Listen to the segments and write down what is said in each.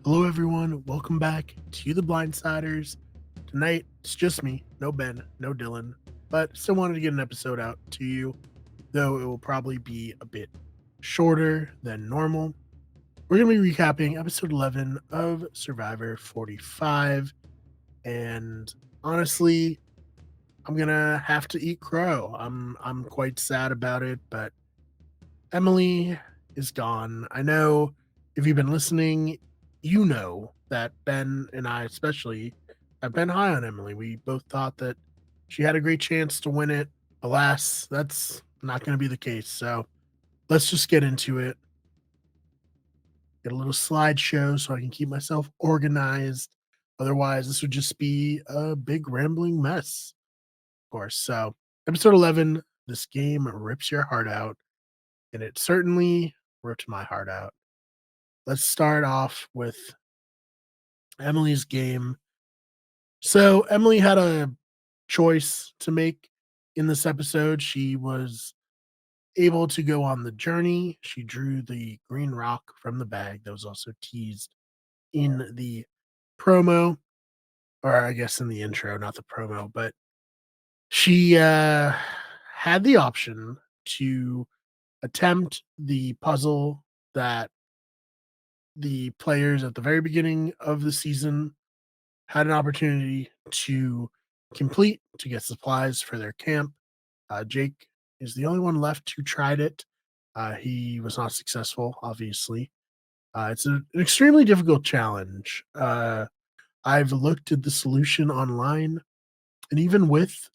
Hello, everyone. Welcome back to the Blindsiders. Tonight, it's just me, no Ben, no Dylan, but still wanted to get an episode out to you, though it will probably be a bit shorter than normal. We're going to be recapping episode 11 of Survivor 45, and honestly, I'm going to have to eat crow. I'm quite sad about it, but Emily is gone. I know if you've been listening, you know that Ben and I, especially, have been high on Emily. We both thought that she had a great chance to win it. Alas, that's not going to be the case. So let's just get into it. Get a little slideshow so I can keep myself organized. Otherwise, this would just be a big rambling mess, of course. So, episode 11, this game rips your heart out. And it certainly ripped my heart out. Let's start off with Emily's game. So Emily had a choice to make in this episode. She was able to go on the journey. She drew the green rock from the bag that was also teased in the promo, or I guess in the intro, not the promo, but she had the option to attempt the puzzle that the players at the very beginning of the season had an opportunity to complete to get supplies for their camp. Jake is the only one left who tried it. He was not successful, obviously. It's an extremely difficult challenge. I've looked at the solution online, and even without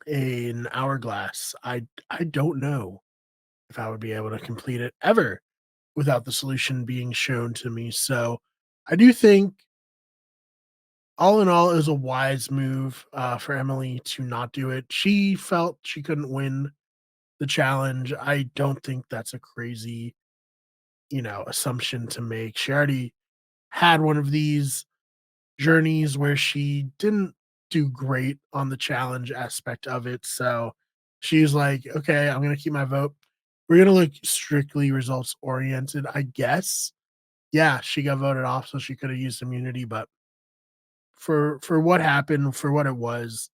an hourglass, I don't know if I would be able to complete it ever without the solution being shown to me. So I do think all in all, it was a wise move for Emily to not do it. She felt she couldn't win the challenge. I don't think that's a crazy, assumption to make. She already had one of these journeys where she didn't do great on the challenge aspect of it. So she's like, okay, I'm going to keep my vote. We're going to look strictly results oriented, I guess. Yeah, she got voted off, so she could have used immunity, but for what happened, for what it was,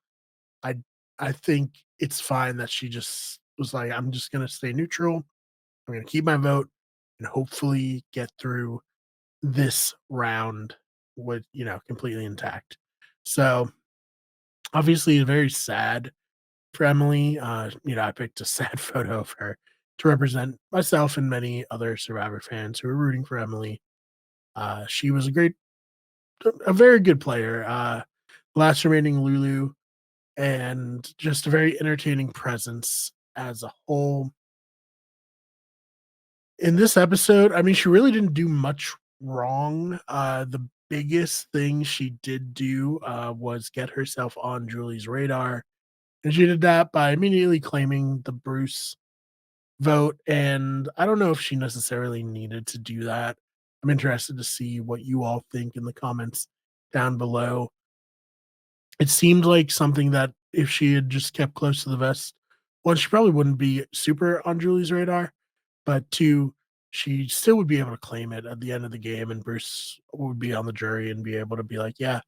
I I think it's fine that she just was like, "I'm just gonna stay neutral. I'm gonna keep my vote and hopefully get through this round with, completely intact." So, obviously, very sad for Emily. I picked a sad photo of her to represent myself and many other Survivor fans who are rooting for Emily. She was a very good player. Last remaining Lulu and just a very entertaining presence as a whole. In this episode, I mean, she really didn't do much wrong. The biggest thing she did do was get herself on Julie's radar. And she did that by immediately claiming the Bruce vote. And I don't know if she necessarily needed to do that. I'm interested to see what you all think in the comments down below. It seemed like something that if she had just kept close to the vest, one, she probably wouldn't be super on Julie's radar, but two, she still would be able to claim it at the end of the game, and Bruce would be on the jury and be able to be like, "Yeah,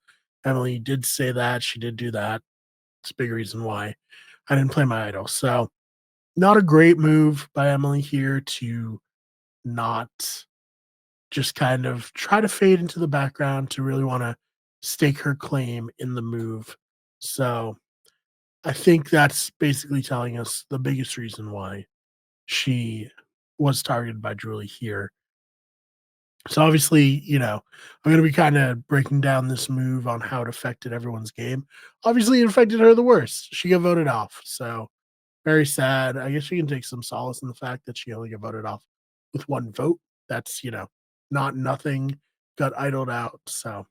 Emily did say that. She did do that. It's a big reason why I didn't play my idol." So, not a great move by Emily here to not just kind of try to fade into the background to really want to stake her claim in the move. So, I think that's basically telling us the biggest reason why she was targeted by Julie here. So obviously, I'm going to be kind of breaking down this move on how it affected everyone's game. Obviously, it affected her the worst. She got voted off. So very sad. I guess she can take some solace in the fact that she only got voted off with one vote. That's, not nothing. Got idled out. So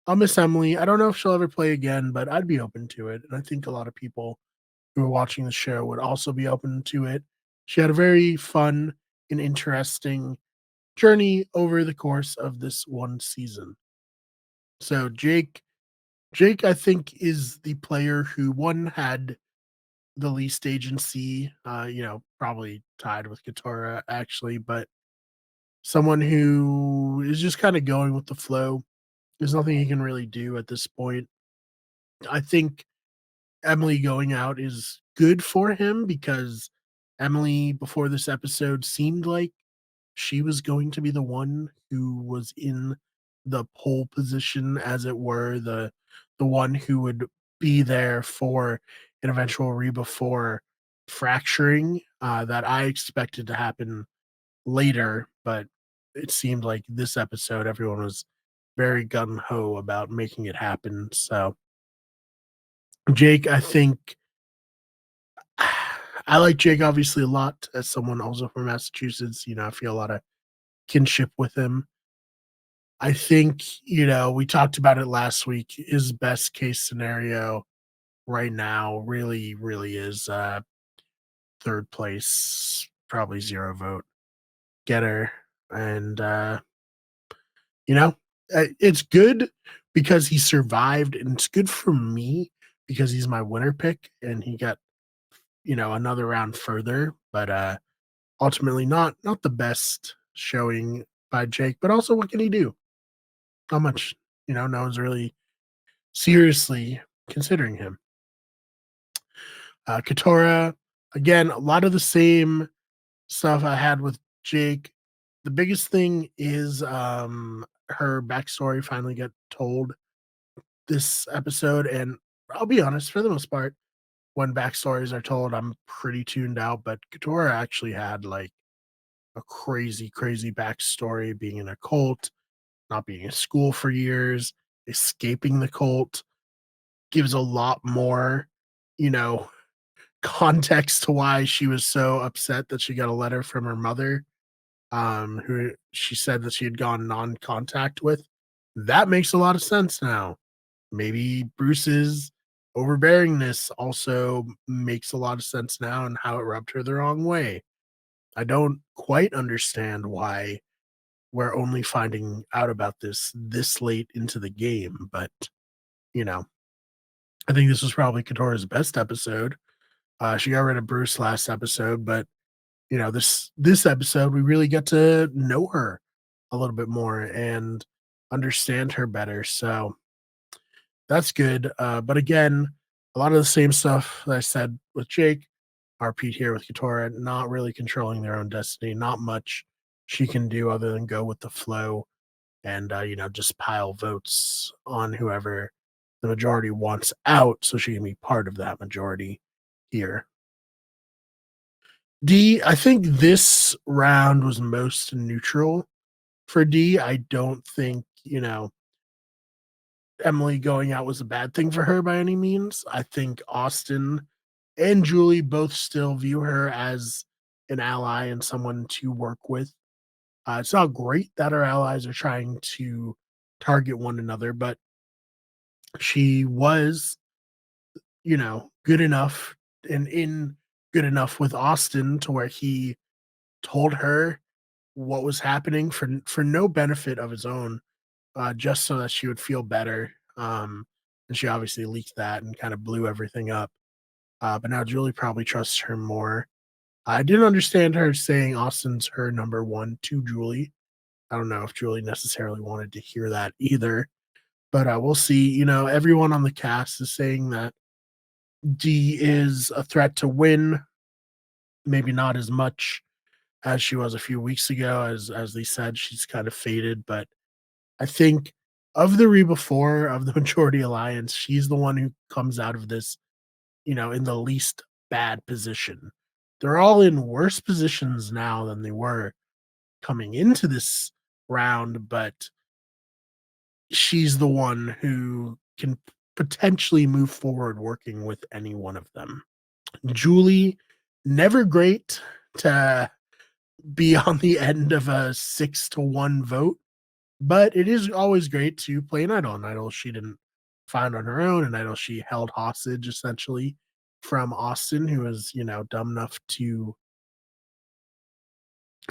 I'll miss Emily. I don't know if she'll ever play again, but I'd be open to it. And I think a lot of people who are watching the show would also be open to it. She had a very fun and interesting journey over the course of this one season. So Jake, I think, is the player who one had the least agency, probably tied with Katora actually, but someone who is just kind of going with the flow. There's nothing he can really do at this point. I think Emily going out is good for him because Emily, before this episode, seemed like she was going to be the one who was in the pole position, as it were, the one who would be there for an eventual Reba 4 fracturing that I expected to happen later, but it seemed like this episode everyone was very gun ho about making it happen. So Jake, I think I like Jake obviously a lot as someone also from Massachusetts. I feel a lot of kinship with him. I think, we talked about it last week. His best case scenario right now really, really is third place, probably 0 vote getter. And you know, it's good because he survived, and it's good for me because he's my winner pick and he got, another round further. But ultimately not the best showing by Jake, but also what can he do? How much, no one's really seriously considering him. Katora, again, a lot of the same stuff I had with Jake. The biggest thing is her backstory finally got told this episode, and I'll be honest, for the most part, when backstories are told, I'm pretty tuned out. But Katora actually had like a crazy, crazy backstory, being in a cult, not being in school for years, escaping the cult, gives a lot more, you know, context to why she was so upset that she got a letter from her mother, who she said that she had gone non-contact with. That makes a lot of sense now. Maybe Bruce's overbearingness also makes a lot of sense now and how it rubbed her the wrong way. I don't quite understand why we're only finding out about this late into the game, but you know, I think this was probably Katora's best episode. She got rid of Bruce last episode, but this episode we really get to know her a little bit more and understand her better. So that's good. But again, a lot of the same stuff that I said with Jake, I repeat here with Katora, not really controlling their own destiny, not much she can do other than go with the flow and just pile votes on whoever the majority wants out so she can be part of that majority here. D, I think this round was most neutral for D. I don't think, Emily going out was a bad thing for her by any means. I think Austin and Julie both still view her as an ally and someone to work with. It's not great that our allies are trying to target one another, but she was, good enough and in good enough with Austin to where he told her what was happening for no benefit of his own, just so that she would feel better. And she obviously leaked that and kind of blew everything up. But now Julie probably trusts her more. I didn't understand her saying Austin's her number one to Julie. I don't know if Julie necessarily wanted to hear that either, but we'll see. Everyone on the cast is saying that Dee is a threat to win. Maybe not as much as she was a few weeks ago. As they said, she's kind of faded, but I think of the Reba 4 of the Majority Alliance, she's the one who comes out of this, in the least bad position. They're all in worse positions now than they were coming into this round, but she's the one who can potentially move forward working with any one of them. Julie, never great to be on the end of a 6-1 vote, but it is always great to play an idol. An idol she didn't find on her own, an idol she held hostage essentially from Austin, who was, dumb enough to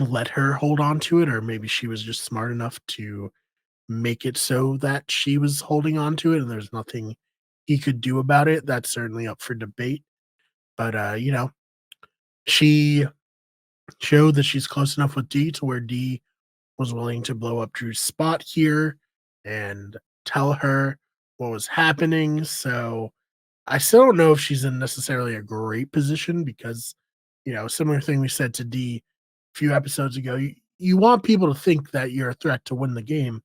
let her hold on to it, or maybe she was just smart enough to make it so that she was holding on to it and there's nothing he could do about it. That's certainly up for debate. But she showed that she's close enough with D to where D was willing to blow up Drew's spot here and tell her what was happening. So I still don't know if she's in necessarily a great position because, similar thing we said to D a few episodes ago, you want people to think that you're a threat to win the game.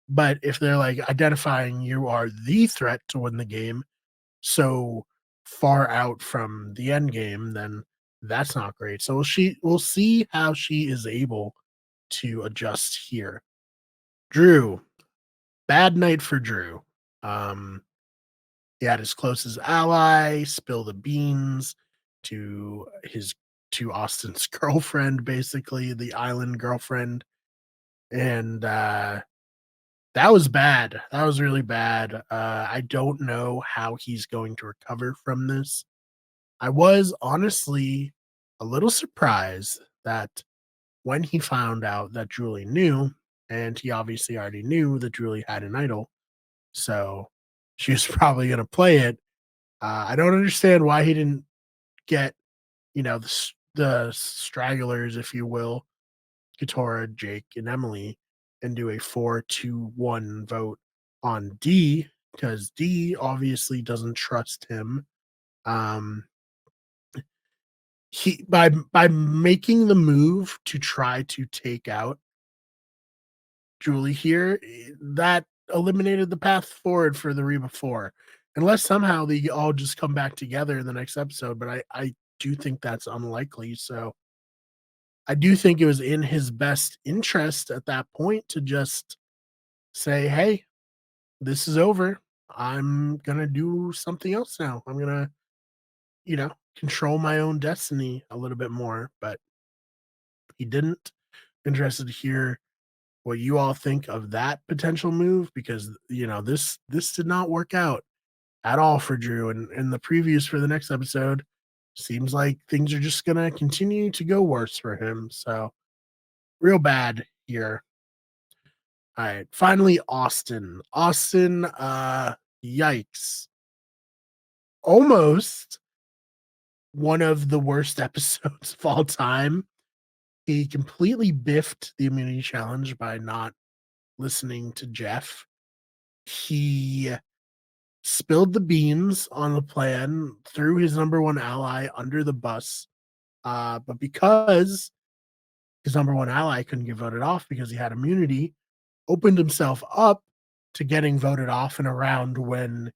But if they're like identifying you are the threat to win the game, so far out from the end game, then that's not great. So we'll see how she is able to adjust here. Drew, bad night for Drew. Um, he had his closest ally spill the beans to his to Austin's girlfriend, basically the island girlfriend, and that was bad. That was really bad. I don't know how he's going to recover from this. I was honestly a little surprised that when he found out that Julie knew, and he obviously already knew that Julie had an idol, so she was probably going to play it. I don't understand why he didn't get, the stragglers, if you will, Katora, Jake, and Emily, and do a 4-2-1 vote on D because D obviously doesn't trust him. Um, he by making the move to try to take out Julie here, that eliminated the path forward for the Reba 4. Unless somehow they all just come back together in the next episode, but I do think that's unlikely. So I do think it was in his best interest at that point to just say, "Hey, this is over. I'm gonna do something else now. I'm gonna, control my own destiny a little bit more." But he didn't. Interested to hear what you all think of that potential move because this did not work out at all for Drew. And in the previews for the next episode, seems like things are just gonna continue to go worse for him. So real bad here. All right. Finally, Austin. Austin, yikes. Almost one of the worst episodes of all time. He completely biffed the immunity challenge by not listening to Jeff. He spilled the beans on the plan, threw his number one ally under the bus. But because his number one ally couldn't get voted off because he had immunity, opened himself up to getting voted off in a round when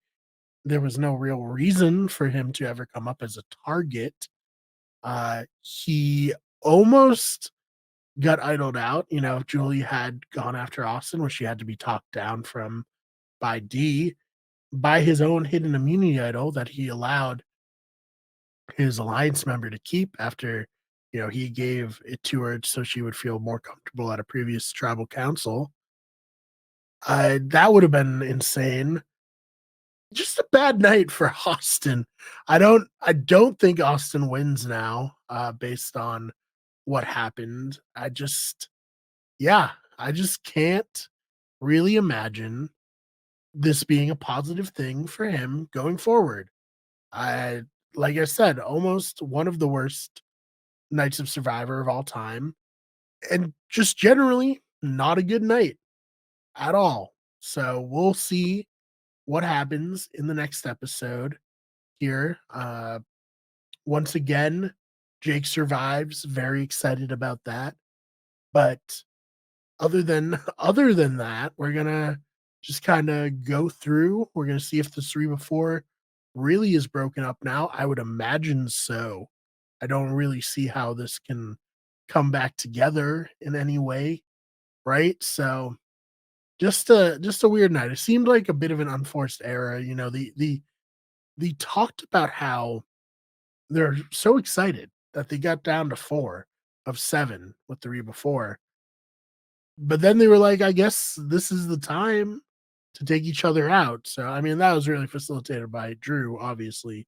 there was no real reason for him to ever come up as a target. He almost got idled out. If Julie had gone after Austin, where she had to be talked down from by D, by his own hidden immunity idol that he allowed his alliance member to keep after, he gave it to her so she would feel more comfortable at a previous tribal council. That would have been insane. Just a bad night for Austin. I don't think Austin wins now, based on what happened. Yeah, I just can't really imagine this being a positive thing for him going forward. I Like I said, almost one of the worst nights of Survivor of all time, and just generally not a good night at all. So we'll see what happens in the next episode here. Once again, Jake survives. Very excited about that. But other than that, we're gonna just kind of go through. We're gonna see if the three before really is broken up now. I would imagine so. I don't really see how this can come back together in any way, right? So just a weird night. It seemed like a bit of an unforced error. They talked about how they're so excited that they got down to 4 of 7 with 3 before. But then they were like, I guess this is the time to take each other out. So I mean, that was really facilitated by Drew, obviously.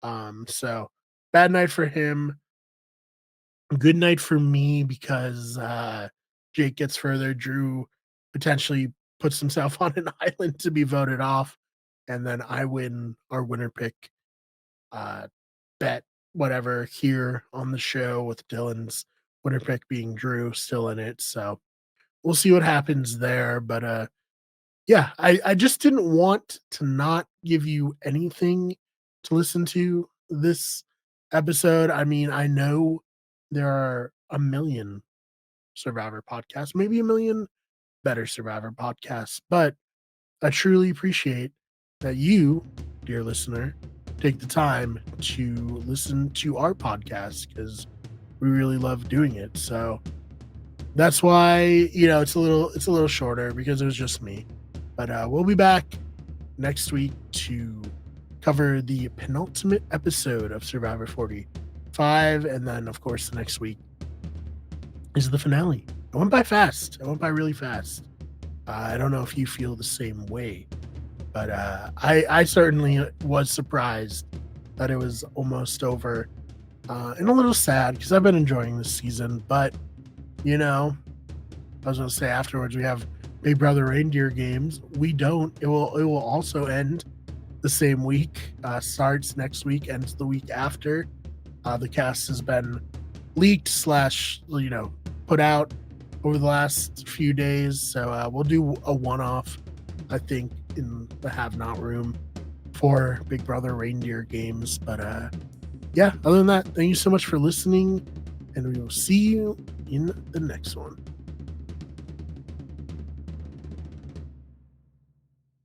So bad night for him. Good night for me because Jake gets further. Drew potentially puts himself on an island to be voted off. And then I win our winner pick uh bet, whatever, here on the show with Dylan's winner pick being Drew still in it. So we'll see what happens there. But yeah, I just didn't want to not give you anything to listen to this episode. I mean, I know there are a million Survivor podcasts, maybe a million better Survivor podcasts, but I truly appreciate that you, dear listener, take the time to listen to our podcast because we really love doing it. So that's why, it's a little shorter because it was just me. But we'll be back next week to cover the penultimate episode of Survivor 45. And then, of course, the next week is the finale. It went by fast. It went by really fast. I don't know if you feel the same way, but I certainly was surprised that it was almost over, and a little sad because I've been enjoying this season. But you know, I was going to say afterwards we have Big Brother Reindeer games. We don't. It will also end the same week. Starts next week, ends the week after. The cast has been leaked slash put out over the last few days. So we'll do a one-off, I think, in the Have Not room for Big Brother Reindeer games. But yeah, other than that, thank you so much for listening, and we will see you in the next one.